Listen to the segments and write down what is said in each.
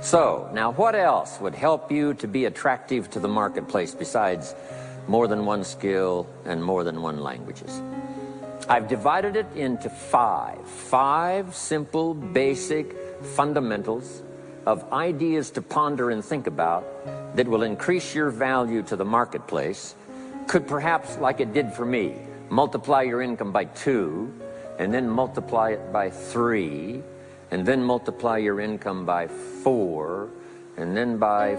So, now what else would help you to be attractive to the marketplace besides more than one skill and more than one languages? I've divided it into five simple, basic fundamentals of ideas to ponder and think about that will increase your value to the marketplace. Could perhaps, like it did for me, multiply your income by 2, and then multiply it by 3, and then multiply your income by 4, and then by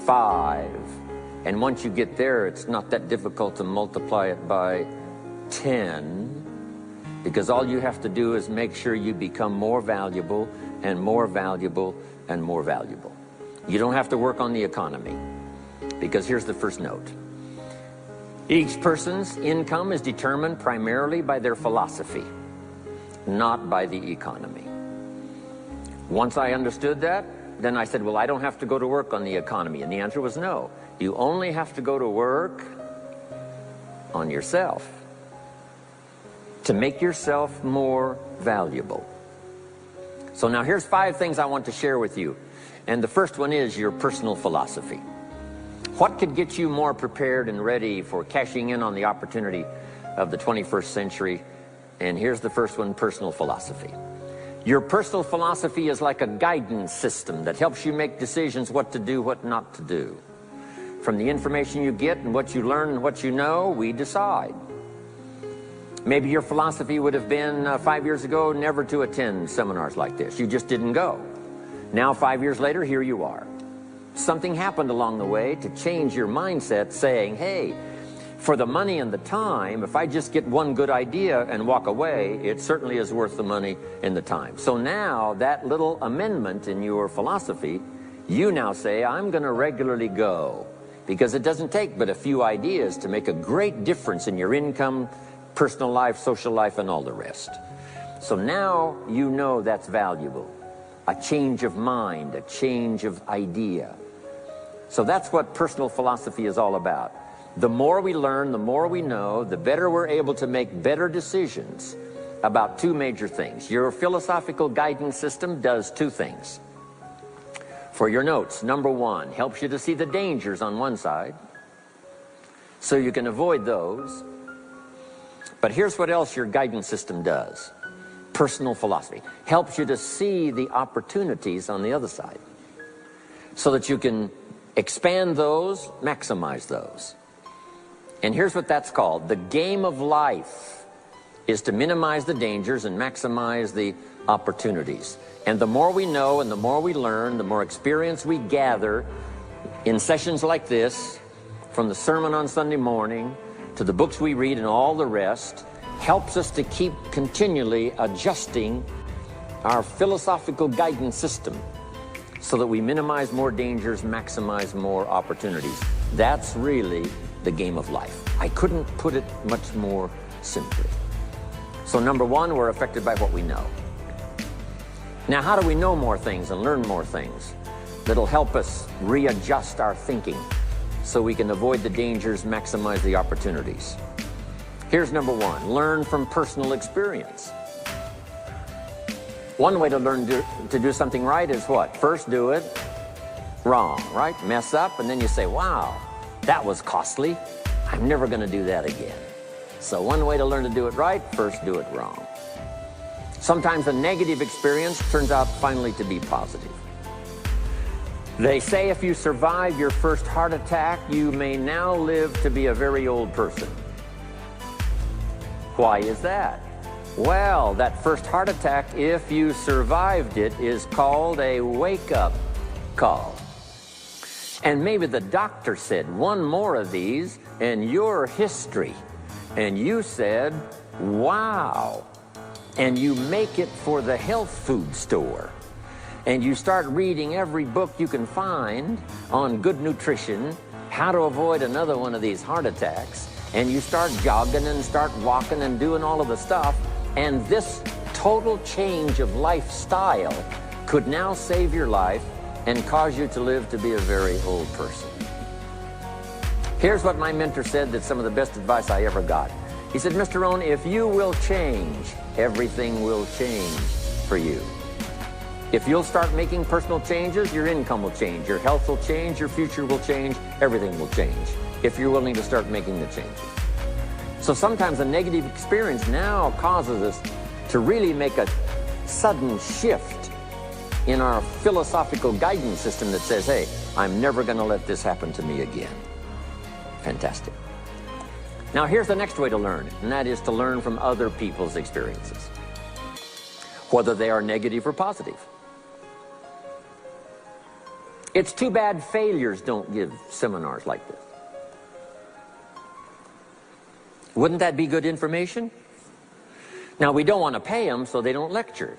5. And once you get there, it's not that difficult to multiply it by 10, because all you have to do is make sure you become more valuable and more valuable and more valuable. You don't have to work on the economy, because here's the first note. Each person's income is determined primarily by their philosophy, not by the economy. Once I understood that, then I said, well, I don't have to go to work on the economy. And the answer was no. You only have to go to work on yourself to make yourself more valuable. So now here's 5 things I want to share with you. And the first one is your personal philosophy. What could get you more prepared and ready for cashing in on the opportunity of the 21st century? And here's the first one, personal philosophy. Your personal philosophy is like a guidance system that helps you make decisions what to do, what not to do. From the information you get and what you learn and what you know, we decide. Maybe your philosophy would have been 5 years ago never to attend seminars like this. You just didn't go. Now 5 years later, here you are. Something happened along the way to change your mindset, saying, hey, for the money and the time, if I just get one good idea and walk away, it certainly is worth the money and the time. So now that little amendment in your philosophy, you now say, I'm going to regularly go, because it doesn't take but a few ideas to make a great difference in your income, personal life, social life, and all the rest. So now you know that's valuable. A change of mind, a change of idea. So that's what personal philosophy is all about. The more we learn, the more we know, the better we're able to make better decisions about 2 major things. Your philosophical guidance system does 2 things. For your notes, number 1, helps you to see the dangers on one side, so you can avoid those. But here's what else your guidance system does. Personal philosophy helps you to see the opportunities on the other side, so that you can expand those, maximize those. And here's what that's called. The game of life is to minimize the dangers and maximize the opportunities. And the more we know and the more we learn, the more experience we gather in sessions like this, from the sermon on Sunday morning to the books we read and all the rest, helps us to keep continually adjusting our philosophical guidance system so that we minimize more dangers, maximize more opportunities. That's really the game of life. I couldn't put it much more simply. So number 1, we're affected by what we know. Now, how do we know more things and learn more things that'll help us readjust our thinking so we can avoid the dangers, maximize the opportunities? Here's number 1, learn from personal experience. One way to learn to do something right is what? First do it wrong, right? Mess up, and then you say, wow, that was costly. I'm never going to do that again. So one way to learn to do it right, first do it wrong. Sometimes a negative experience turns out finally to be positive. They say if you survive your first heart attack, you may now live to be a very old person. Why is that? Well, that first heart attack, if you survived it, is called a wake-up call. And maybe the doctor said, 1 more of these and you're history. And you said, wow. And you make it for the health food store. And you start reading every book you can find on good nutrition, how to avoid another one of these heart attacks. And you start jogging and start walking and doing all of the stuff. And this total change of lifestyle could now save your life and cause you to live to be a very old person. Here's what my mentor said, that's some of the best advice I ever got. He said, Mr. Rohn, if you will change, everything will change for you. If you'll start making personal changes, your income will change, your health will change, your future will change, everything will change if you're willing to start making the changes. So sometimes a negative experience now causes us to really make a sudden shift in our philosophical guidance system that says, hey, I'm never going to let this happen to me again. Fantastic. Now here's the next way to learn, and that is to learn from other people's experiences, whether they are negative or positive. It's too bad failures don't give seminars like this. Wouldn't that be good information? Now, we don't want to pay them, so they don't lecture,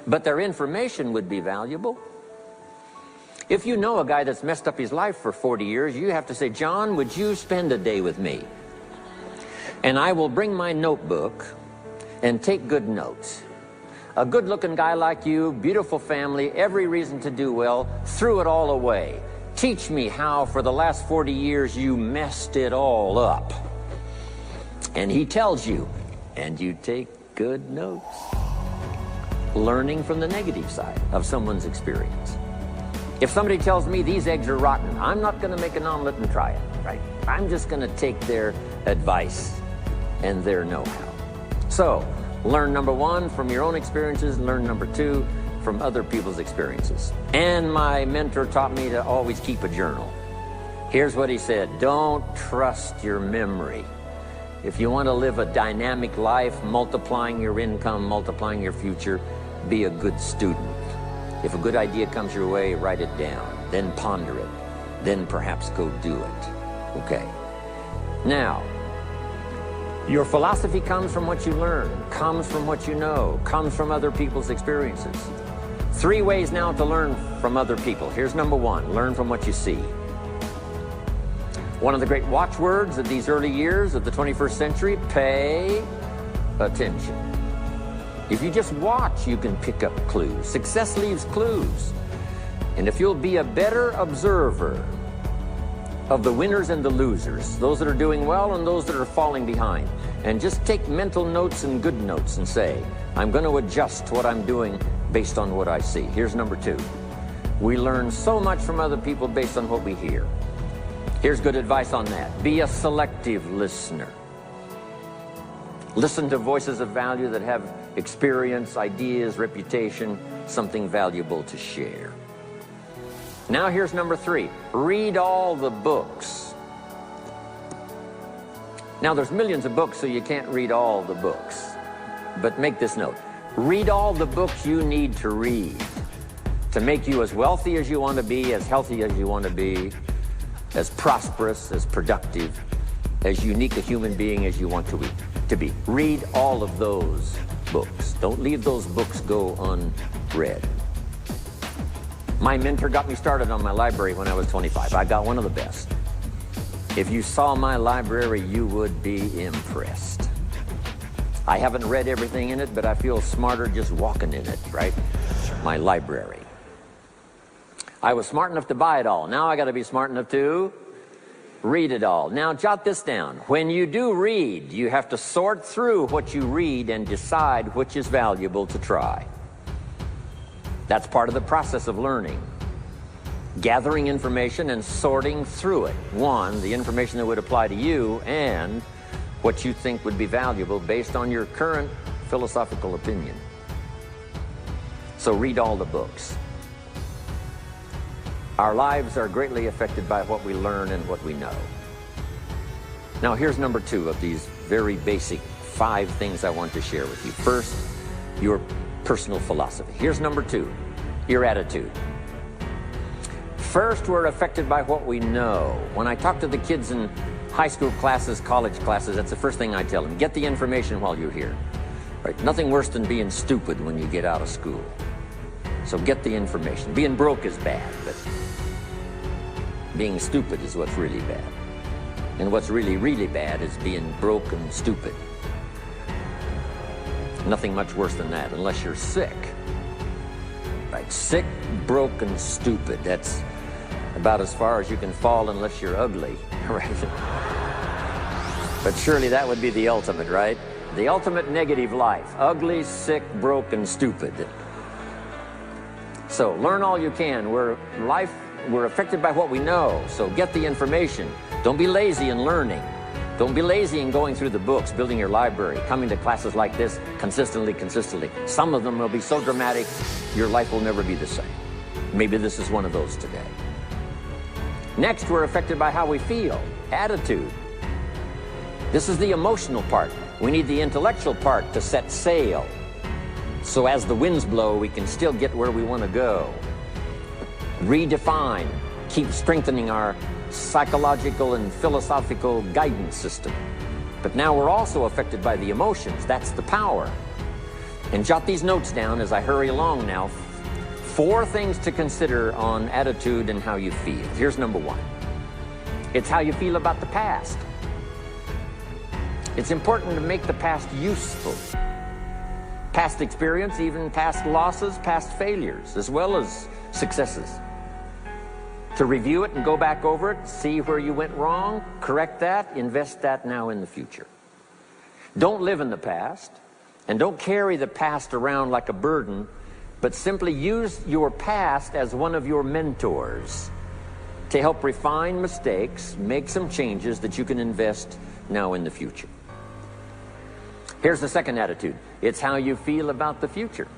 but their information would be valuable. If you know a guy that's messed up his life for 40 years, you have to say, John, would you spend a day with me? And I will bring my notebook and take good notes. A good-looking guy like you, beautiful family, every reason to do well, threw it all away. Teach me how for the last 40 years you messed it all up. And he tells you, and you take good notes. Learning from the negative side of someone's experience. If somebody tells me these eggs are rotten, I'm not going to make an omelet and try it, right? I'm just going to take their advice and their know-how. So, learn number one from your own experiences, learn number two from other people's experiences. And my mentor taught me to always keep a journal. Here's what he said, don't trust your memory. If you want to live a dynamic life, multiplying your income, multiplying your future, be a good student. If a good idea comes your way, write it down, then ponder it, then perhaps go do it. Okay. Now, your philosophy comes from what you learn, comes from what you know, comes from other people's experiences. 3 ways now to learn from other people. Here's number one, learn from what you see. One of the great watchwords of these early years of the 21st century, pay attention. If you just watch, you can pick up clues. Success leaves clues. And if you'll be a better observer of the winners and the losers, those that are doing well and those that are falling behind, and just take mental notes and good notes and say, I'm going to adjust what I'm doing based on what I see. Here's number two. We learn so much from other people based on what we hear. Here's good advice on that. Be a selective listener. Listen to voices of value that have experience, ideas, reputation, something valuable to share. Now here's number three. Read all the books. Now there's millions of books, so you can't read all the books. But make this note. Read all the books you need to read to make you as wealthy as you want to be, as healthy as you want to be, as prosperous, as productive, as unique a human being as you want to be. Read all of those books. Don't leave those books go unread. My mentor got me started on my library when I was 25. I got one of the best. If you saw my library, you would be impressed. I haven't read everything in it, but I feel smarter just walking in it, right? My library. I was smart enough to buy it all. Now I got to be smart enough to read it all. Now jot this down. When you do read, you have to sort through what you read and decide which is valuable to try. That's part of the process of learning. Gathering information and sorting through it. One, the information that would apply to you, and what you think would be valuable based on your current philosophical opinion. So read all the books. Our lives are greatly affected by what we learn and what we know. Now here's number two of these very basic 5 things I want to share with you. First, your personal philosophy. Here's number two, your attitude. First, we're affected by what we know. When I talk to the kids in high school classes, college classes, that's the first thing I tell them. Get the information while you're here. Right? Nothing worse than being stupid when you get out of school. So get the information. Being broke is bad, but being stupid is what's really bad. And what's really, really bad is being broke and stupid. Nothing much worse than that, unless you're sick. Right? Sick, broke, and stupid. That's about as far as you can fall unless you're ugly. Right? But surely that would be the ultimate, right? The ultimate negative life. Ugly, sick, broke, and stupid. So learn all you can. We're affected by what we know, so get the information. Don't be lazy in learning. Don't be lazy in going through the books, building your library, coming to classes like this consistently. Some of them will be so dramatic, your life will never be the same. Maybe this is one of those today. Next, we're affected by how we feel, attitude. This is the emotional part. We need the intellectual part to set sail. So as the winds blow, we can still get where we want to go. Redefine, keep strengthening our psychological and philosophical guidance system. But now we're also affected by the emotions. That's the power. And jot these notes down as I hurry along now. 4 things to consider on attitude and how you feel. Here's number 1. It's how you feel about the past. It's important to make the past useful. Past experience, even past losses, past failures, as well as successes. To review it and go back over it, see where you went wrong, correct that, invest that now in the future. Don't live in the past, and don't carry the past around like a burden, but simply use your past as one of your mentors to help refine mistakes, make some changes that you can invest now in the future. Here's the second attitude. It's how you feel about the future.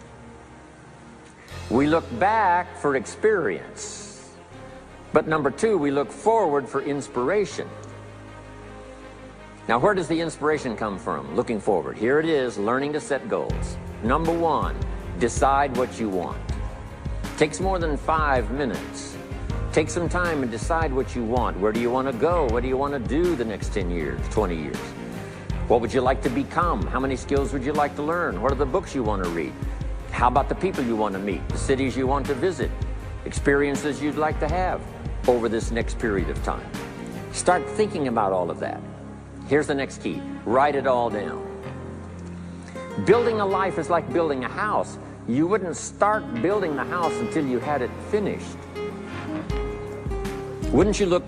We look back for experience, but number 2, we look forward for inspiration. Now, where does the inspiration come from? Looking forward. Here it is, learning to set goals. Number 1, decide what you want. Takes more than 5 minutes. Take some time and decide what you want. Where do you want to go? What do you want to do the next 10 years, 20 years? What would you like to become? How many skills would you like to learn? What are the books you want to read? How about the people you want to meet? The cities you want to visit? Experiences you'd like to have over this next period of time? Start thinking about all of that. Here's the next key. Write it all down. Building a life is like building a house. You wouldn't start building the house until you had it finished. Wouldn't you look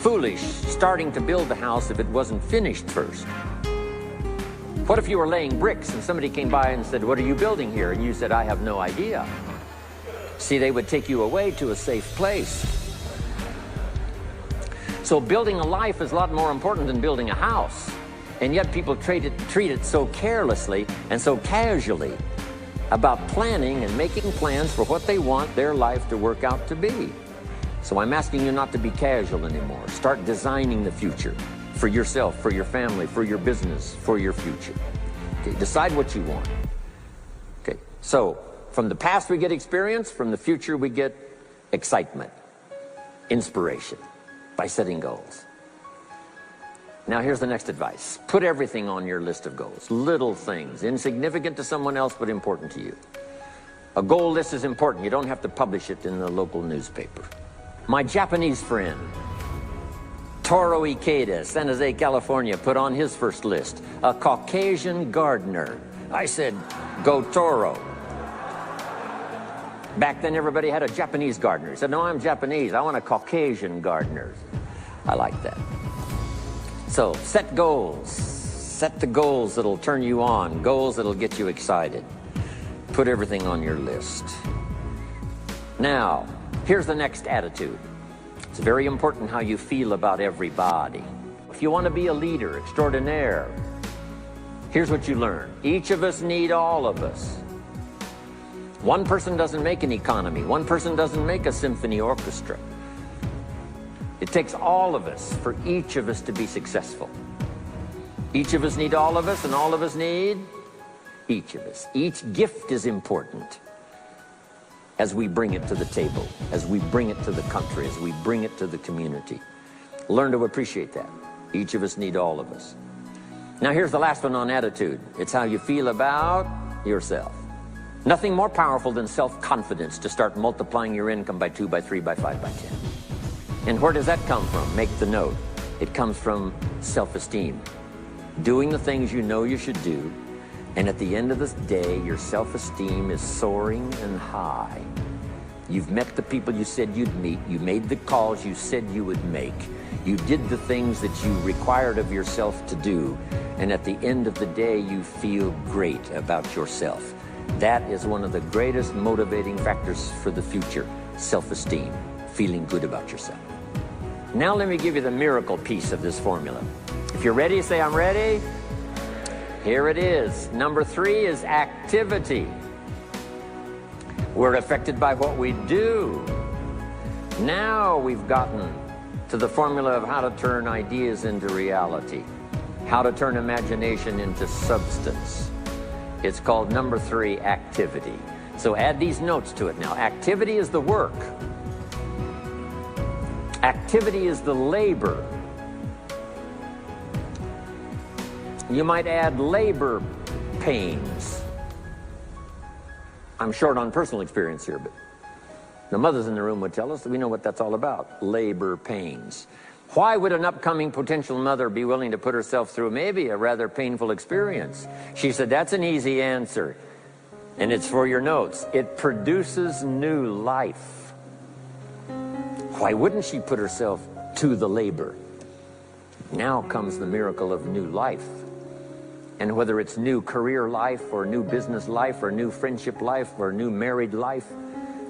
foolish starting to build the house if it wasn't finished first? What if you were laying bricks and somebody came by and said, "What are you building here?" And you said, "I have no idea." See, they would take you away to a safe place. So building a life is a lot more important than building a house. And yet people treat it so carelessly and so casually about planning and making plans for what they want their life to work out to be. So I'm asking you not to be casual anymore. Start designing the future for yourself, for your family, for your business, for your future. Okay, decide what you want. Okay, so from the past we get experience, from the future we get excitement, inspiration by setting goals. Now here's the next advice. Put everything on your list of goals. Little things, insignificant to someone else but important to you. A goal list is important. You don't have to publish it in the local newspaper. My Japanese friend, Toro Ikeda, San Jose, California, put on his first list, a Caucasian gardener. I said, go Toro. Back then everybody had a Japanese gardener. He said, no, I'm Japanese. I want a Caucasian gardener. I like that. So set goals. Set the goals that'll turn you on, goals that'll get you excited. Put everything on your list. Now, here's the next attitude. It's very important how you feel about everybody. If you want to be a leader extraordinaire, here's what you learn. Each of us need all of us. One person doesn't make an economy. One person doesn't make a symphony orchestra. It takes all of us for each of us to be successful. Each of us need all of us, and all of us need each of us. Each gift is important as we bring it to the table, as we bring it to the country, as we bring it to the community. Learn to appreciate that. Each of us need all of us. Now here's the last one on attitude. It's how you feel about yourself. Nothing more powerful than self-confidence to start multiplying your income by 2, by 3, by 5, by 10. And where does that come from? Make the note. It comes from self-esteem. Doing the things you know you should do, and at the end of the day, your self-esteem is soaring and high. You've met the people you said you'd meet. You made the calls you said you would make. You did the things that you required of yourself to do. And at the end of the day, you feel great about yourself. That is one of the greatest motivating factors for the future. Self-esteem, feeling good about yourself. Now let me give you the miracle piece of this formula. If you're ready, say I'm ready. Here it is. Number 3 is activity. We're affected by what we do. Now we've gotten to the formula of how to turn ideas into reality, how to turn imagination into substance. It's called number 3, activity. So add these notes to it now. Activity is the work. Activity is the labor. You might add labor pains. I'm short on personal experience here, but the mothers in the room would tell us that we know what that's all about, labor pains. Why would an upcoming potential mother be willing to put herself through maybe a rather painful experience? She said, that's an easy answer, and it's for your notes. It produces new life. Why wouldn't she put herself to the labor? Now comes the miracle of new life. And whether it's new career life, or new business life, or new friendship life, or new married life,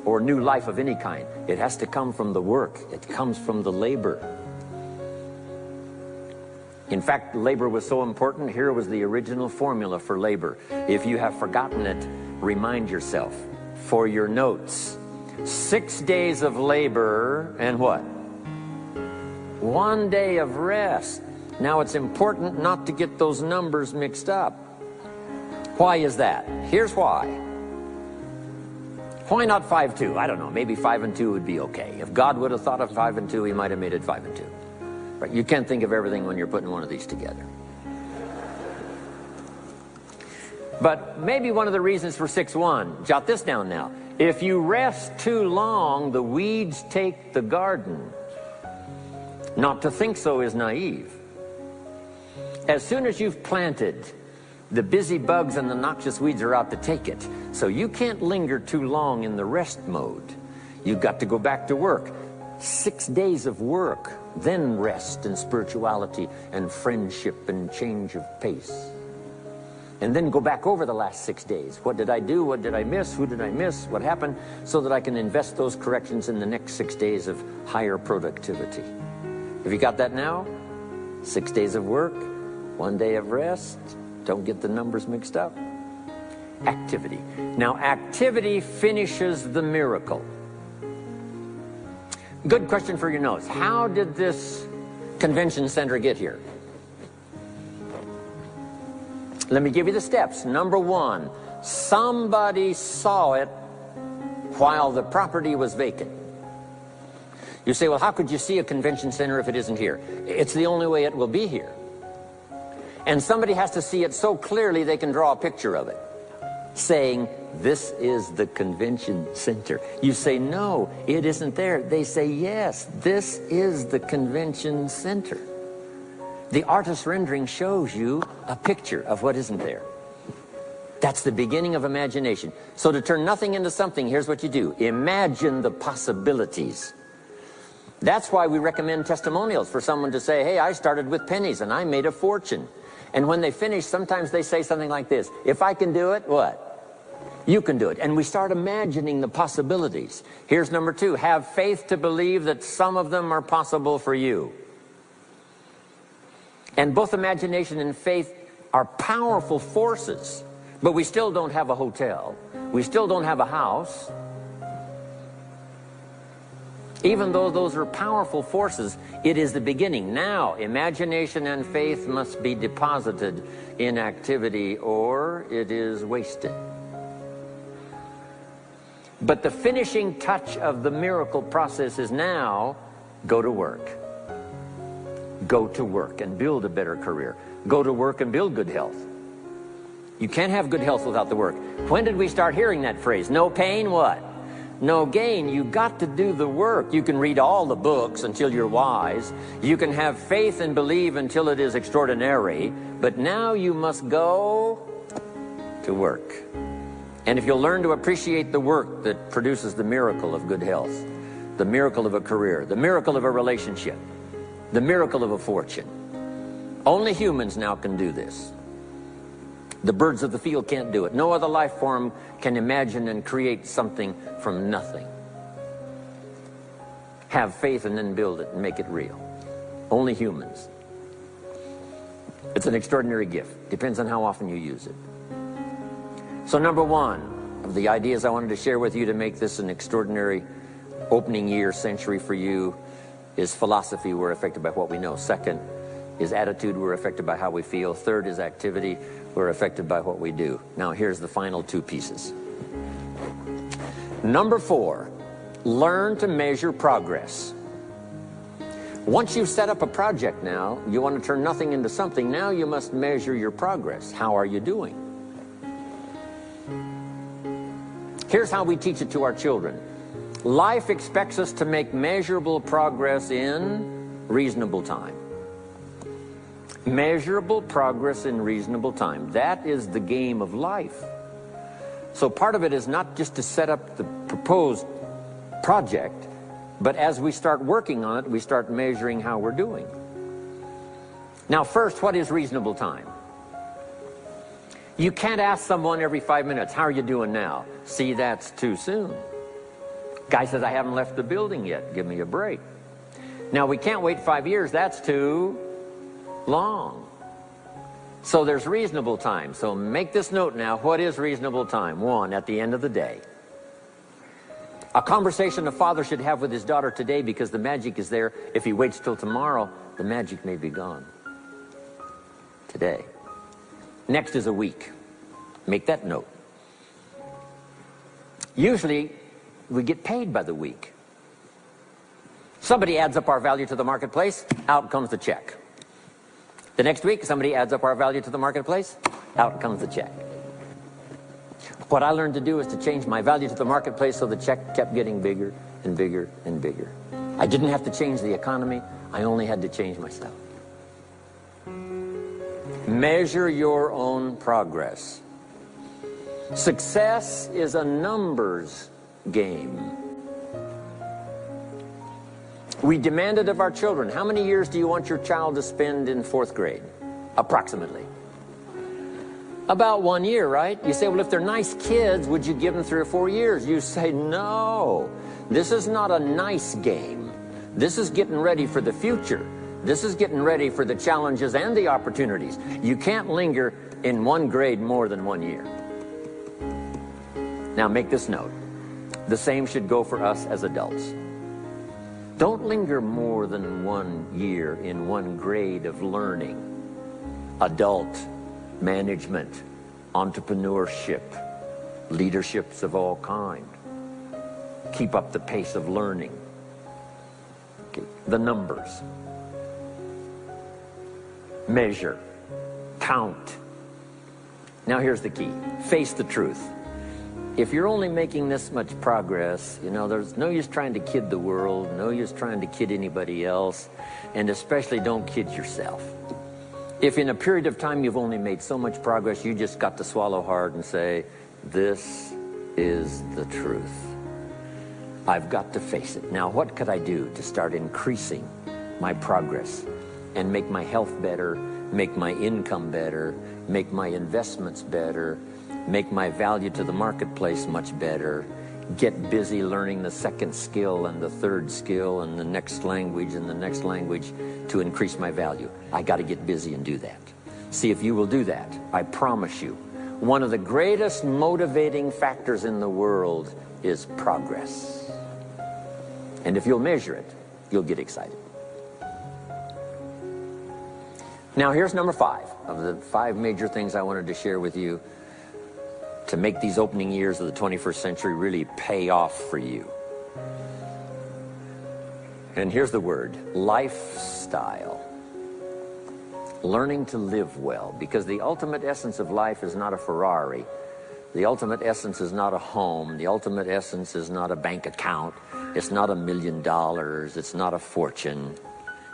or new life of any kind, it has to come from the work. It comes from the labor. In fact, labor was so important. Here was the original formula for labor. If you have forgotten it, remind yourself. For your notes, 6 days of labor and what? 1 day of rest. Now it's important not to get those numbers mixed up. Why is that? Here's why. Why not 5-2? I don't know, maybe 5 and 2 would be okay. If God would have thought of 5 and 2, he might have made it 5 and 2. Right? You can't think of everything when you're putting one of these together. But maybe one of the reasons for 6-1, jot this down now. If you rest too long, the weeds take the garden. Not to think so is naive. As soon as you've planted, the busy bugs and the noxious weeds are out to take it. So you can't linger too long in the rest mode. You've got to go back to work. 6 days of work, then rest and spirituality and friendship and change of pace. And then go back over the last 6 days. What did I do? What did I miss? Who did I miss? What happened? So that I can invest those corrections in the next 6 days of higher productivity. Have you got that now? 6 days of work, 1 day of rest. Don't get the numbers mixed up. Activity. Now, activity finishes the miracle. Good question for your notes. How did this convention center get here? Let me give you the steps. Number 1, somebody saw it while the property was vacant. You say, well, how could you see a convention center if it isn't here? It's the only way it will be here. And somebody has to see it so clearly they can draw a picture of it, saying, this is the convention center. You say, no, it isn't there. They say, yes, this is the convention center. The artist's rendering shows you a picture of what isn't there. That's the beginning of imagination. So to turn nothing into something, here's what you do. Imagine the possibilities. That's why we recommend testimonials, for someone to say, hey, I started with pennies and I made a fortune. And when they finish, sometimes they say something like this: if I can do it, what? You can do it. And we start imagining the possibilities. Here's number 2. Have faith to believe that some of them are possible for you. And both imagination and faith are powerful forces. But we still don't have a hotel. We still don't have a house. Even though those are powerful forces, it is the beginning. Now, imagination and faith must be deposited in activity, or it is wasted. But the finishing touch of the miracle process is now, go to work. Go to work and build a better career. Go to work and build good health. You can't have good health without the work. When did we start hearing that phrase? No pain, what? No gain. You got to do the work. You can read all the books until you're wise. You can have faith and believe until it is extraordinary. But now you must go to work. And if you'll learn to appreciate the work that produces the miracle of good health, the miracle of a career, the miracle of a relationship, the miracle of a fortune. Only humans now can do this. The birds of the field can't do it. No other life form can imagine and create something from nothing. Have faith and then build it and make it real. Only humans. It's an extraordinary gift. Depends on how often you use it. So number one of the ideas I wanted to share with you to make this an extraordinary opening year century for you is philosophy. We're affected by what we know. Second is attitude. We're affected by how we feel. Third is activity. We're affected by what we do. Now here's the final two pieces. Number four, learn to measure progress. Once you've set up a project now, you want to turn nothing into something. Now you must measure your progress. How are you doing? Here's how we teach it to our children. Life expects us to make measurable progress in reasonable time. Measurable progress in reasonable time. That is the game of life. So part of it is not just to set up the proposed project, but as we start working on it, we start measuring how we're doing. Now first, what is reasonable time? You can't ask someone every 5 minutes, how are you doing now? See, that's too soon. Guy says, I haven't left the building yet. Give me a break. Now, we can't wait 5 years. That's too long. So there's reasonable time. So make this note now. What is reasonable time? One, at the end of the day. A conversation a father should have with his daughter today, because the magic is there. If he waits till tomorrow, the magic may be gone. Today. Next is a week. Make that note. Usually, we get paid by the week. Somebody adds up our value to the marketplace, out comes the check. The next week, somebody adds up our value to the marketplace, out comes the check. What I learned to do is to change my value to the marketplace so the check kept getting bigger and bigger and bigger. I didn't have to change the economy, I only had to change myself. Measure your own progress. Success is a numbers game. We demanded of our children, how many years do you want your child to spend in 4th grade? Approximately. About 1 year, right? You say, well, if they're nice kids, would you give them 3 or 4 years? You say, no. This is not a nice game. This is getting ready for the future. This is getting ready for the challenges and the opportunities. You can't linger in 1 grade more than 1 year. Now make this note. The same should go for us as adults. Don't linger more than 1 year in 1 grade of learning. Adult, management, entrepreneurship, leaderships of all kind. Keep up the pace of learning. Okay. The numbers. Measure. Count. Now here's the key. Face the truth. If you're only making this much progress, you know, there's no use trying to kid the world, no use trying to kid anybody else, and especially don't kid yourself. If in a period of time you've only made so much progress, you just got to swallow hard and say, this is the truth. I've got to face it. Now, what could I do to start increasing my progress and make my health better, make my income better, make my investments better, make my value to the marketplace much better, get busy learning the 2nd skill and the 3rd skill and the next language and the next language to increase my value. I got to get busy and do that. See if you will do that. I promise you, one of the greatest motivating factors in the world is progress. And if you'll measure it, you'll get excited. Now here's number 5 of the 5 major things I wanted to share with you to make these opening years of the 21st century really pay off for you. And here's the word, lifestyle. Learning to live well, because the ultimate essence of life is not a Ferrari. The ultimate essence is not a home. The ultimate essence is not a bank account. It's not $1 million. It's not a fortune.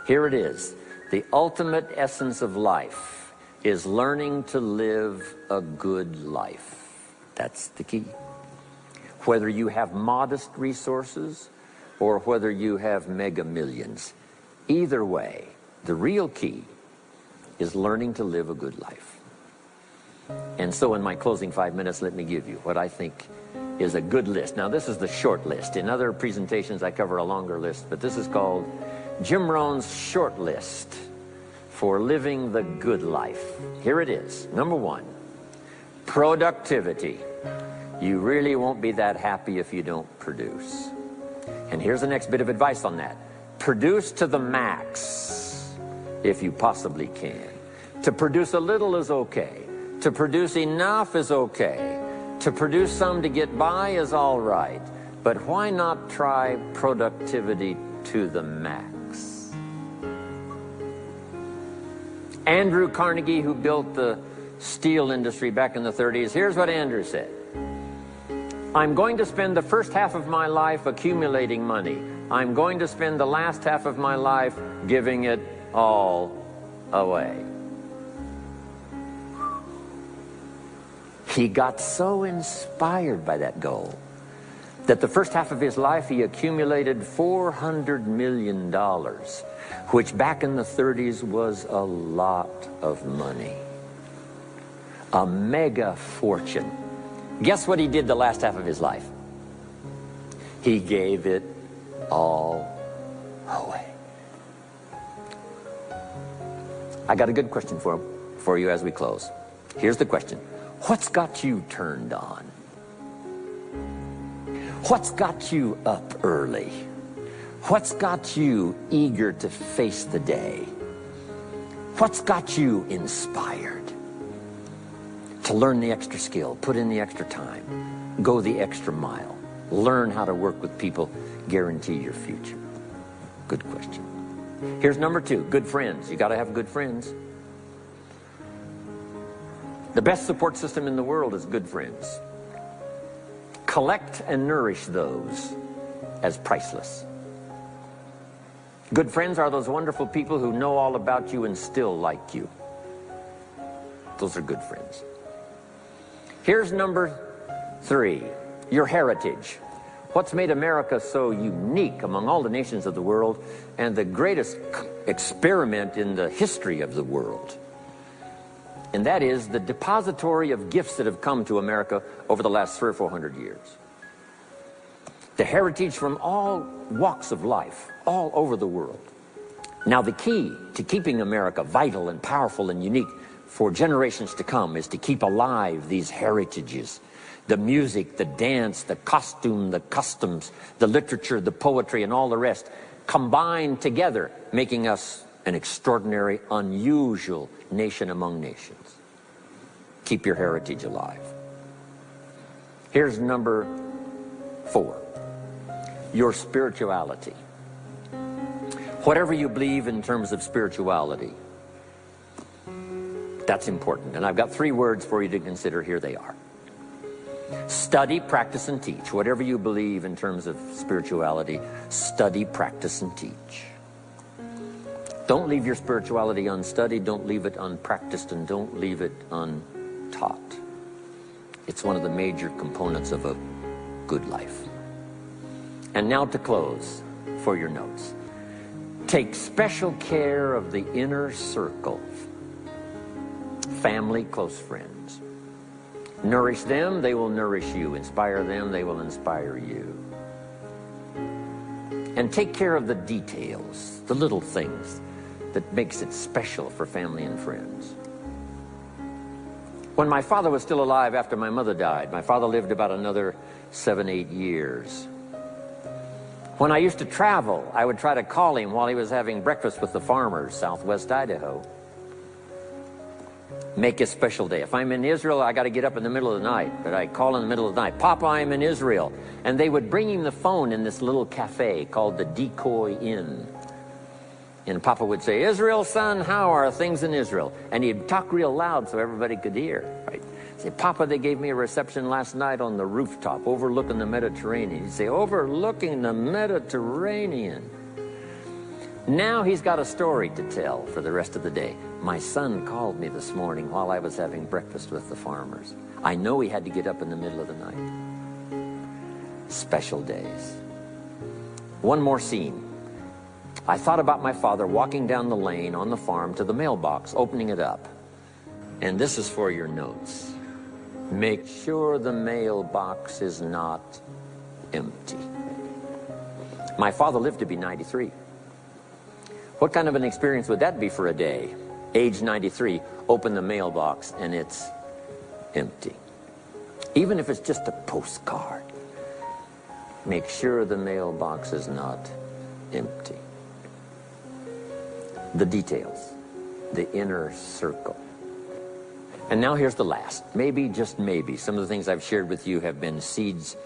Here it is. The ultimate essence of life is learning to live a good life. That's the key. Whether you have modest resources or whether you have mega millions, either way, the real key is learning to live a good life. And so in my closing 5 minutes, let me give you what I think is a good list. Now, this is the short list. In other presentations, I cover a longer list, but this is called Jim Rohn's short list for living the good life. Here it is. Number 1, productivity. You really won't be that happy if you don't produce. And here's the next bit of advice on that. Produce to the max if you possibly can. To produce a little is okay. To produce enough is okay. To produce some to get by is all right. But why not try productivity to the max? Andrew Carnegie, who built the steel industry back in the 30s, here's what Andrew said. I'm going to spend the first half of my life accumulating money. I'm going to spend the last half of my life giving it all away. He got so inspired by that goal that the first half of his life he accumulated $400 million, which back in the 30s was a lot of money. A mega fortune. Guess what he did the last half of his life? He gave it all away. I got a good question for you as we close. Here's the question. What's got you turned on? What's got you up early? What's got you eager to face the day? What's got you inspired to learn the extra skill, put in the extra time, go the extra mile, learn how to work with people, guarantee your future? Good question. Here's number 2, good friends. You got to have good friends. The best support system in the world is good friends. Collect and nourish those as priceless. Good friends are those wonderful people who know all about you and still like you. Those are good friends. Here's number 3, your heritage. What's made America so unique among all the nations of the world and the greatest experiment in the history of the world? And that is the depository of gifts that have come to America over the last 300 or 400 years. The heritage from all walks of life, all over the world. Now, the key to keeping America vital and powerful and unique for generations to come is to keep alive these heritages. The music, the dance, the costume, the customs, the literature, the poetry, and all the rest combined together, making us an extraordinary, unusual nation among nations. Keep your heritage alive. Here's number 4, your spirituality. Whatever you believe in terms of spirituality, that's important. And I've got 3 words for you to consider. Here they are. Study, practice, and teach. Whatever you believe in terms of spirituality, study, practice, and teach. Don't leave your spirituality unstudied, don't leave it unpracticed, and don't leave it untaught. It's one of the major components of a good life. And now to close, for your notes. Take special care of the inner circle. Family, close friends. Nourish them, they will nourish you. Inspire them, they will inspire you. And take care of the details, the little things that makes it special for family and friends. When my father was still alive after my mother died, my father lived about another 7, 8 years. When I used to travel, I would try to call him while he was having breakfast with the farmers, southwest Idaho. Make a special day. If I'm in Israel, I got to get up in the middle of the night, but I call in the middle of the night, Papa, I'm in Israel. And they would bring him the phone in this little cafe called the Decoy Inn. And Papa would say, Israel, son, how are things in Israel? And he'd talk real loud so everybody could hear, right? Say, Papa, they gave me a reception last night on the rooftop overlooking the Mediterranean. He'd say, overlooking the Mediterranean. Now he's got a story to tell for the rest of the day. My son called me this morning while I was having breakfast with the farmers. I know he had to get up in the middle of the night. Special days. One more scene. I thought about my father walking down the lane on the farm to the mailbox, opening it up. And this is for your notes. Make sure the mailbox is not empty. My father lived to be 93. What kind of an experience would that be for a day? Age 93, open the mailbox and it's empty. Even if it's just a postcard, make sure the mailbox is not empty. The details, the inner circle. And now here's the last. Maybe, just maybe, some of the things I've shared with you have been seeds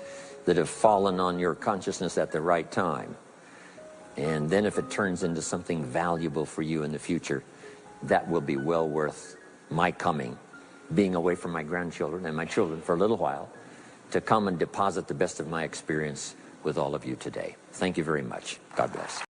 that have fallen on your consciousness at the right time. And then if it turns into something valuable for you in the future, that will be well worth my coming, being away from my grandchildren and my children for a little while, to come and deposit the best of my experience with all of you today. Thank you very much. God bless.